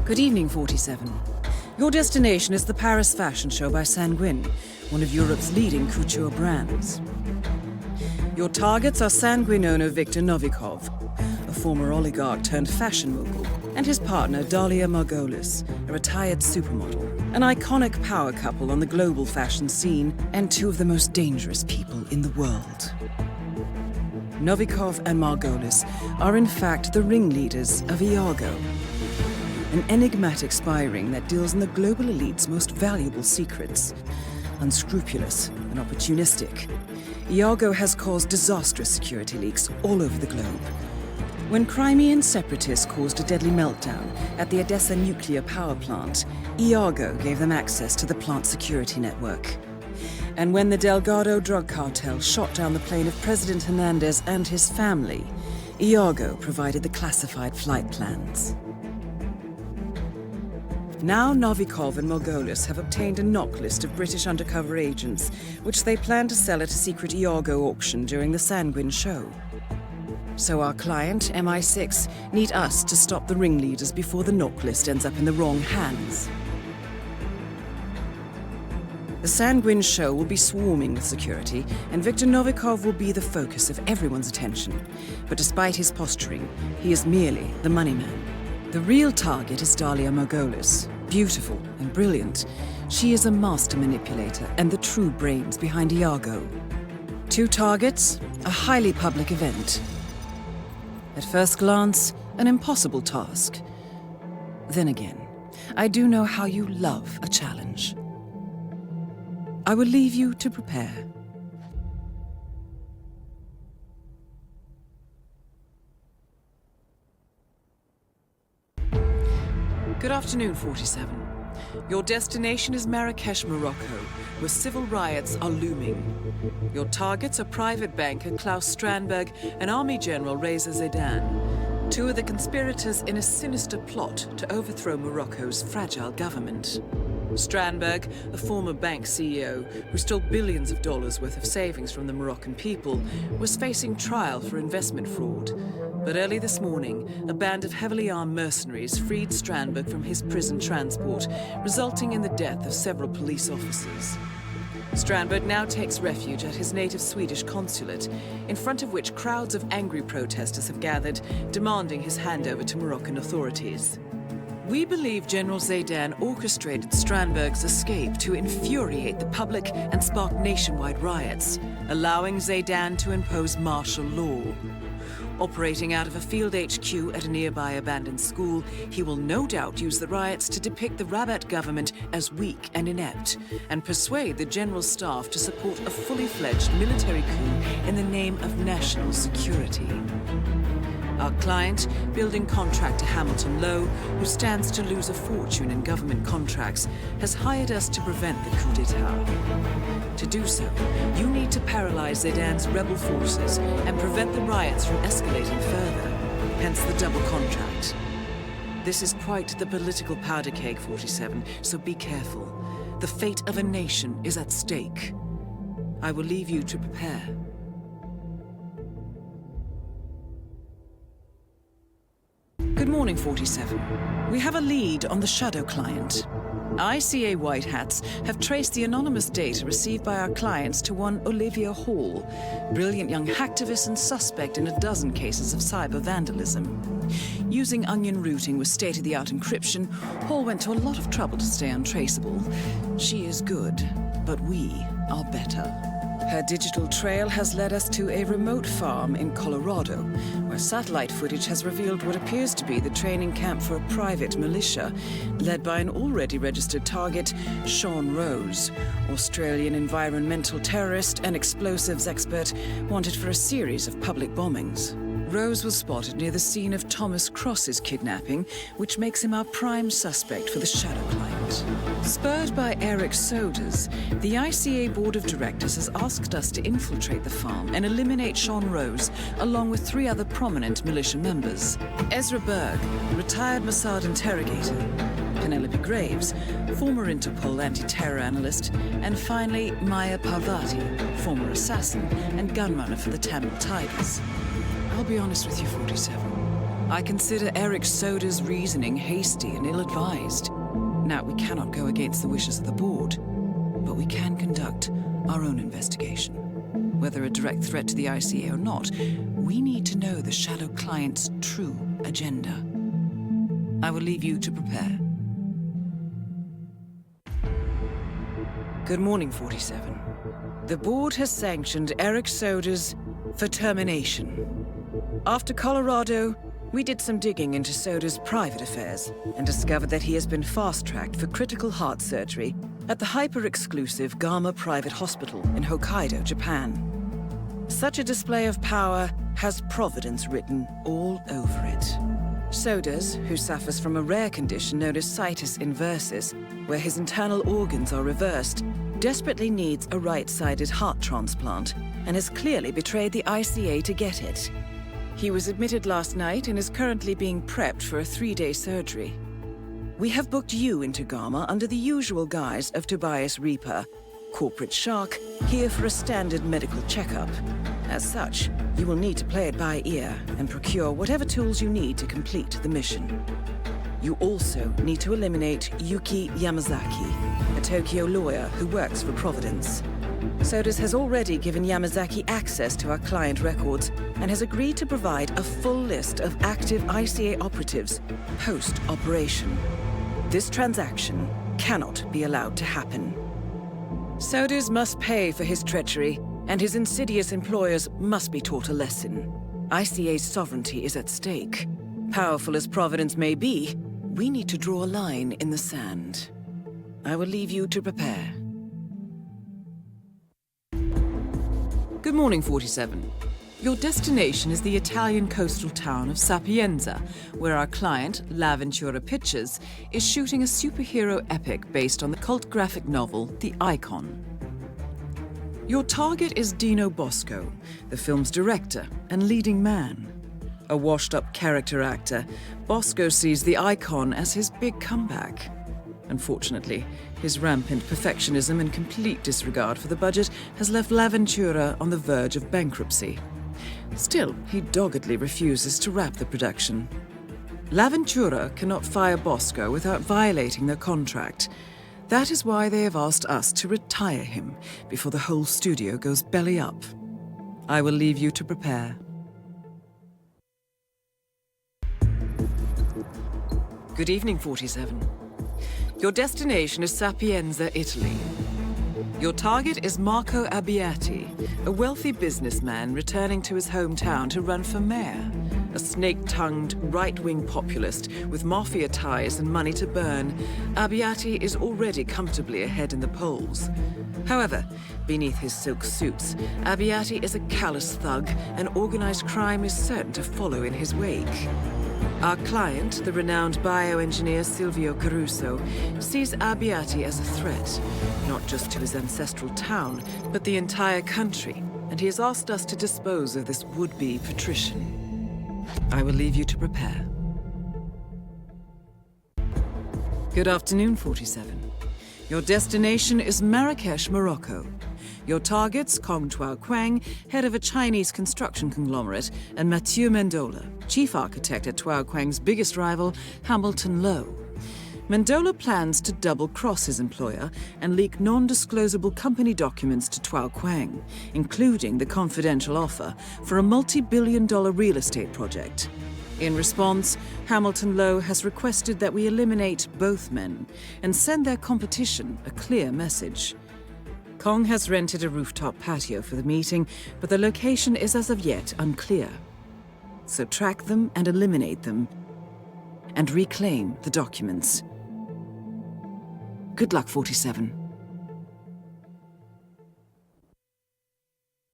Good evening, 47. Your destination is the Paris Fashion Show by Sanguine, one of Europe's leading couture brands. Your targets are Sanguine owner Viktor Novikov, a former oligarch turned fashion mogul, and his partner Dalia Margolis, a retired supermodel, an iconic power couple on the global fashion scene, and two of the most dangerous people in the world. Novikov and Margolis are in fact the ringleaders of Iago, an enigmatic spy ring that deals in the global elite's most valuable secrets. Unscrupulous and opportunistic, Iago has caused disastrous security leaks all over the globe. When Crimean separatists caused a deadly meltdown at the Odessa nuclear power plant, Iago gave them access to the plant's security network. And when the Delgado drug cartel shot down the plane of President Hernandez and his family, Iago provided the classified flight plans. Now Novikov and Margolis have obtained a knock list of British undercover agents, which they plan to sell at a secret Iago auction during the Sanguine show. So our client, MI6, need us to stop the ringleaders before the knock list ends up in the wrong hands. The Sanguine show will be swarming with security, and Viktor Novikov will be the focus of everyone's attention. But despite his posturing, he is merely the money man. The real target is Dalia Margolis. Beautiful and brilliant, she is a master manipulator and the true brains behind Iago. Two targets, a highly public event. At first glance, an impossible task. Then again, I do know how you love a challenge. I will leave you to prepare. Good afternoon, 47. Your destination is Marrakesh, Morocco, where civil riots are looming. Your targets are private banker Klaus Strandberg and Army General Reza Zaidan, two of the conspirators in a sinister plot to overthrow Morocco's fragile government. Strandberg, a former bank CEO who stole billions of dollars worth of savings from the Moroccan people, was facing trial for investment fraud. But early this morning, a band of heavily armed mercenaries freed Strandberg from his prison transport, resulting in the death of several police officers. Strandberg now takes refuge at his native Swedish consulate, in front of which crowds of angry protesters have gathered, demanding his handover to Moroccan authorities. We believe General Zaidan orchestrated Strandberg's escape to infuriate the public and spark nationwide riots, allowing Zaidan to impose martial law. Operating out of a field HQ at a nearby abandoned school, he will no doubt use the riots to depict the Rabat government as weak and inept, and persuade the general staff to support a fully fledged military coup in the name of national security. Our client, building contractor Hamilton Lowe, who stands to lose a fortune in government contracts, has hired us to prevent the coup d'etat. To do so, you need to paralyze Zaidan's rebel forces and prevent the riots from escalating further, hence the double contract. This is quite the political powder keg, 47, so be careful. The fate of a nation is at stake. I will leave you to prepare. Good morning, 47. We have a lead on the shadow client. ICA White Hats have traced the anonymous data received by our clients to one Olivia Hall, brilliant young hacktivist and suspect in a dozen cases of cyber vandalism. Using onion routing with state-of-the-art encryption, Hall went to a lot of trouble to stay untraceable. She is good, but we are better. Her digital trail has led us to a remote farm in Colorado, where satellite footage has revealed what appears to be the training camp for a private militia, led by an already registered target, Sean Rose, Australian environmental terrorist and explosives expert wanted for a series of public bombings. Rose was spotted near the scene of Thomas Cross's kidnapping, which makes him our prime suspect for the shadow client. Spurred by Eric Soders, the ICA Board of Directors has asked us to infiltrate the farm and eliminate Sean Rose, along with 3 other prominent militia members. Ezra Berg, retired Mossad interrogator, Penelope Graves, former Interpol anti-terror analyst, and finally Maya Parvati, former assassin and gunrunner for the Tamil Tigers. I'll be honest with you, 47. I consider Eric Soda's reasoning hasty and ill-advised. Now, we cannot go against the wishes of the board, but we can conduct our own investigation. Whether a direct threat to the ICA or not, we need to know the shadow client's true agenda. I will leave you to prepare. Good morning, 47. The board has sanctioned Eric Soda's for termination. After Colorado, we did some digging into Soda's private affairs and discovered that he has been fast-tracked for critical heart surgery at the hyper-exclusive Gama Private Hospital in Hokkaido, Japan. Such a display of power has Providence written all over it. Sodas, who suffers from a rare condition known as situs inversus, where his internal organs are reversed, desperately needs a right-sided heart transplant and has clearly betrayed the ICA to get it. He was admitted last night and is currently being prepped for a 3-day surgery. We have booked you into Gama under the usual guise of Tobias Reaper, corporate shark, here for a standard medical checkup. As such, you will need to play it by ear and procure whatever tools you need to complete the mission. You also need to eliminate Yuki Yamazaki, a Tokyo lawyer who works for Providence. Sodas has already given Yamazaki access to our client records and has agreed to provide a full list of active ICA operatives post-operation. This transaction cannot be allowed to happen. Sodas must pay for his treachery, and his insidious employers must be taught a lesson. ICA's sovereignty is at stake. Powerful as Providence may be, we need to draw a line in the sand. I will leave you to prepare. Good morning, 47. Your destination is the Italian coastal town of Sapienza, where our client, L'Avventura Pictures, is shooting a superhero epic based on the cult graphic novel The Icon. Your target is Dino Bosco, the film's director and leading man. A washed-up character actor, Bosco sees The Icon as his big comeback. Unfortunately, his rampant perfectionism and complete disregard for the budget has left L'Avventura on the verge of bankruptcy. Still, he doggedly refuses to wrap the production. L'Avventura cannot fire Bosco without violating their contract. That is why they have asked us to retire him before the whole studio goes belly up. I will leave you to prepare. Good evening, 47. Your destination is Sapienza, Italy. Your target is Marco Abbiati, a wealthy businessman returning to his hometown to run for mayor. A snake-tongued, right-wing populist with mafia ties and money to burn, Abbiati is already comfortably ahead in the polls. However, beneath his silk suits, Abbiati is a callous thug, and organized crime is certain to follow in his wake. Our client, the renowned bioengineer Silvio Caruso, sees Abbiati as a threat, not just to his ancestral town, but the entire country, and he has asked us to dispose of this would-be patrician. I will leave you to prepare. Good afternoon, 47. Your destination is Marrakesh, Morocco. Your targets, Kong Tuao Quang, head of a Chinese construction conglomerate, and Mathieu Mendola, chief architect at Tuao Quang's biggest rival, Hamilton Lowe. Mendola plans to double-cross his employer and leak non-disclosable company documents to Tuao Quang, including the confidential offer for a multi-billion-dollar real estate project. In response, Hamilton Lowe has requested that we eliminate both men and send their competition a clear message. Kong has rented a rooftop patio for the meeting, but the location is as of yet unclear. So track them and eliminate them, and reclaim the documents. Good luck, 47.